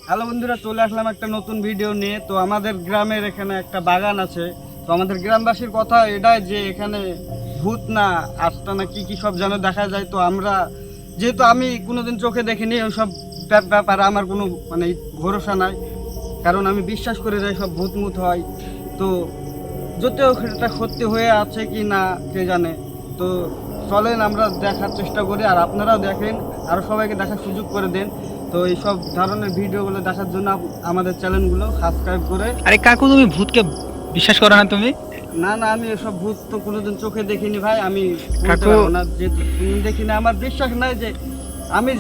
Hello বন্ধুরা, চলে আসলাম একটা নতুন ভিডিও নিয়ে। তো আমাদের গ্রামের এখানে একটা বাগান আছে। তো আমাদের গ্রামবাসীর কথা এটাই যে এখানে ভূত না আত্মা না কি কি সব যেন দেখা যায়। তো আমরা যেহেতু আমি কোনোদিন চোখে দেখিনি ওইসব ব্যাপারে আমার কোনো মানে ভরসা নাই, কারণ আমি বিশ্বাস করে যাই সব ভূত মুত হয়। তো যদিও এটা সত্যি হয়ে আছে কি না কে জানে। তো চলেন আমরা দেখার চেষ্টা করি, আর আপনারাও দেখেন, আরও সবাইকে দেখার সুযোগ করে দেন। তো এইসব ধরনের ভিডিওগুলো দেখার জন্য আমাদের চ্যানেলগুলো সাবস্ক্রাইব করে। আরে কাকু, তুমি ভূতকে বিশ্বাস করো না? তুমি না না, আমি এসব ভূত তো কোনোদিন চোখে দেখিনি ভাই, আমি কাকু না যেহেতু দেখিনি, আমার বিশ্বাস নাই যে আমি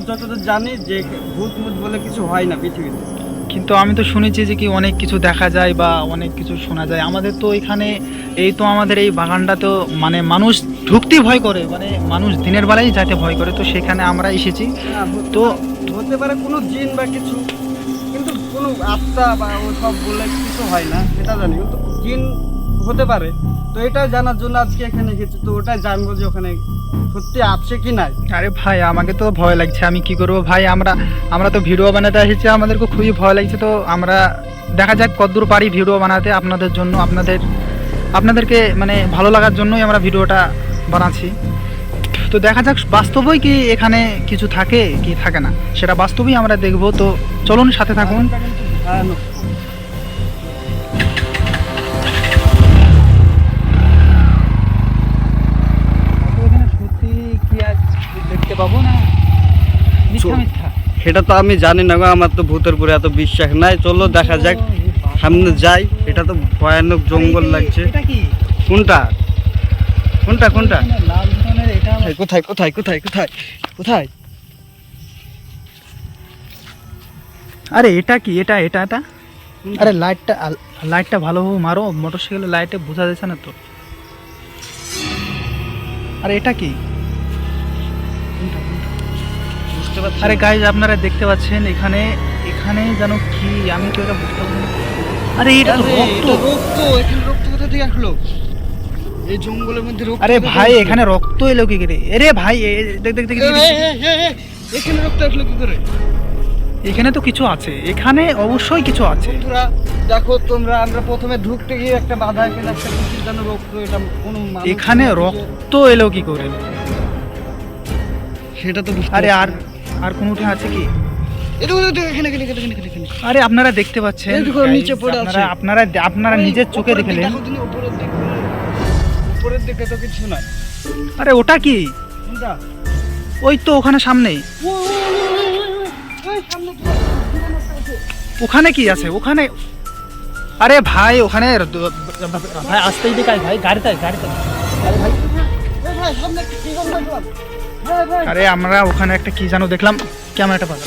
যতদূর জানি যে ভূত মুত বলে কিছু হয় না পৃথিবীতে। কিন্তু আমি তো শুনেছি যে কি অনেক কিছু দেখা যায় বা অনেক কিছু শোনা যায়। আমাদের তো এখানে এই তো আমাদের এই বাগানটা তো মানে মানুষ ঢুকতেই ভয় করে, মানে মানুষ দিনের বেলায় যাইতে ভয় করে। তো সেখানে আমরা এসেছি। তো হতে পারে কোনো জিন বা কিছু, কিন্তু কোনো আত্মা বা ওসব বলে কিছু হয় না সেটা জানি, কিন্তু জিন হতে পারে। তো এটা জানার জন্য আজকে এখানে এসেছি। তো ওটাই জানবো যে ওখানে সত্যি আছে কি নাই। আরে ভাই, আমাকে তো ভয় লাগছে, আমি কি করবো ভাই? আমরা তো ভিডিও বানাতে এসেছি, আমাদেরকে খুবই ভয় লাগছে। তো আমরা দেখা যাক কতদূর পারি ভিডিও বানাতে আপনাদের জন্য, আপনাদেরকে মানে ভালো লাগার জন্যই আমরা ভিডিওটা বানাচ্ছি। তো দেখা যাক বাস্তবই কি এখানে কিছু থাকে কি থাকে না, সেটা বাস্তবই আমরা দেখব। তো চলুন সাথে থাকুন। সত্যি কি আজ দেখতে পাবো না? সেটা তো আমি জানি না গো, আমার তো ভূতের উপরে এত বিশ্বাস নাই। চলো দেখা যাক, সামনে যাই। এটা তো ভয়ানক জঙ্গল লাগছে। কোনটা কোনটা কোনটা? কোথায় কোথায় কোথায় কোথায় কোথায়? আরে এটা কি? এটা এটা এটা আরে লাইটটা ভালোভাবে মারো, মোটরসাইকেলের লাইটে বোঝা যাচ্ছে না তো। আরে এটা কি? বুঝতে পারছি। আরে গাইজ, আপনারা দেখতে পাচ্ছেন এখানে এখানে যেন কি, আমি তো এটা বুঝতে পারছি না। আরে এটা তো রক্ত। রক্ত, এখানে রক্ত কোথা থেকে আসলো? এই জঙ্গলের মধ্যে রক্ত? আরে ভাই, এখানে রক্ত এলো কি করে? আরে ভাই দেখ দেখ দেখ, এখানে রক্ত আসলো কি করে? এখানে তো কিছু আছে, এখানে অবশ্যই কিছু আছে। বন্ধুরা দেখো তোমরা, আমরা প্রথমে ঢুকতে গিয়ে একটা বাধা এখানে একটা কিসের জন্য রক্ত, এটা কোনো এখানে রক্ত এলো কি করে সেটা তো আরে আর আর কোনোটা আছে কি? এখানে এখানে এখানে এখানে এখানে। আরে আপনারা দেখতে পাচ্ছেন, নিচে পড়ে আছে। আপনারা নিজের চোখে দেখলেন। উপরের দিকে তো কিছু নাই। আরে ওটা কি? কোনটা? ওই তো ওখানে সামনে। ওখানে কি আছে ওখানে? আরে ভাই ওখানে ভাই আসতেই দেখায় ভাই, গাড়িতে গাড়িতে। আরে আমরা ওখানে একটা কি জানো দেখলাম, ক্যামেরাটা ভালো।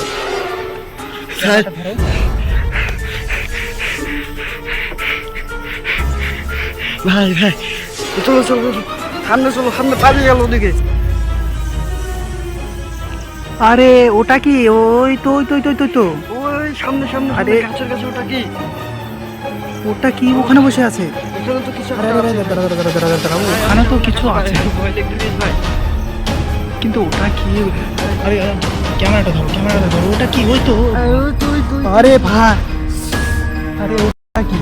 ভাই ভাই চলো চলো সামনে চলো, সামনে পালিয়ে গেল ওদিকে। আরে ওটা কি? ওই তো ওই তো ওই তো ওই তো ওই সামনে সামনে। আরে গাছের কাছে ওটা কি? ওটা কি ওখানে বসে আছে? এখানে তো কিছু আরে আরে ওখানে তো কিছু আছে, কিন্তু ওটা কি? আরে ক্যামেরাটা ধরো, ওটা কি? ওই তো। আরে ভাই, আরে ওটা কি?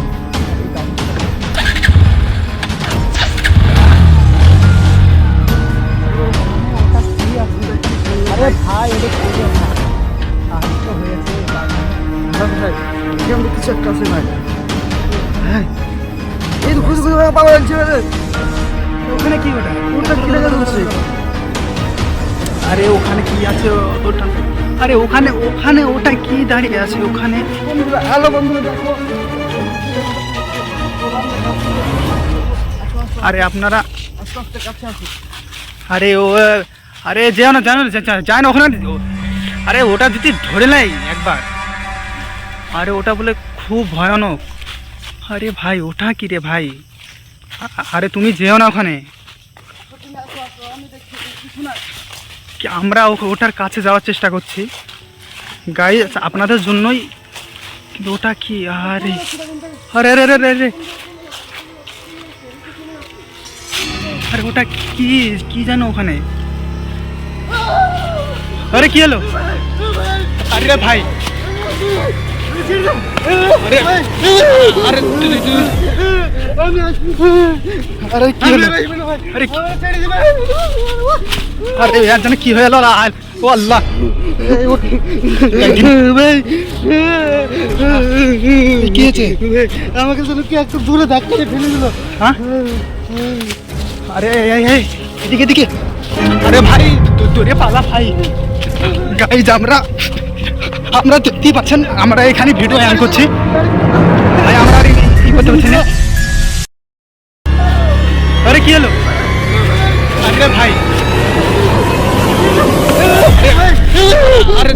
আরে ভাই এটা কি তো হয়েছে? ভাই এখানে তো কিছু একটা আছে ভাই। হ্যাঁ এই তো খুঁজে খুঁজে পাওয়া যাচ্ছে। ওখানে কি? ওটা ওটা কি দেখা যাচ্ছে? আরে ওখানে কি আছে ওটা? আরে ওখানে ওখানে ওটা কি দাঁড়িয়ে আছে ওখানে? বন্ধুরা হ্যালো বন্ধুরা দেখো। আরে আপনারা আস্তে আস্তে কাছে আসো। আরে ও আরে যেও না, জানো যায় না ওখানে। আরে ওটা যদি ধরে নেয় একবার, আরে ওটা বলে খুব ভয়ানক। আরে ভাই ওটা কি রে ভাই? আরে তুমি যেও না ওখানে। আমরা ওটার কাছে যাওয়ার চেষ্টা করছি গাইস আপনাদের জন্যই, কিন্তু ওটা কি? আরে আরে আরে আরে আরে আরে ওটা কি কি জানো ওখানে? আরে কি হলো? আরে ভাই, আরে আরে আরে কি হলো? আরে আরে यार জানে কি হয়ে গেল? ও আল্লাহ, কি হয়েছে? আমাকে যেন কি একটু দূরে ধাক্কা দিয়ে ফেলে দিল। হ্যাঁ, আরে এই এই এদিকে এদিকে। আরে ভাই দূরে পালা ভাই। গাইজ আমরা দেখতেই পাচ্ছেন, আমরা এখানে ভিডিও অ্যাড করছি ভাই, আমরা আর ই করতে পারছি না। আরে কি হলো? আরে ভাই, আরে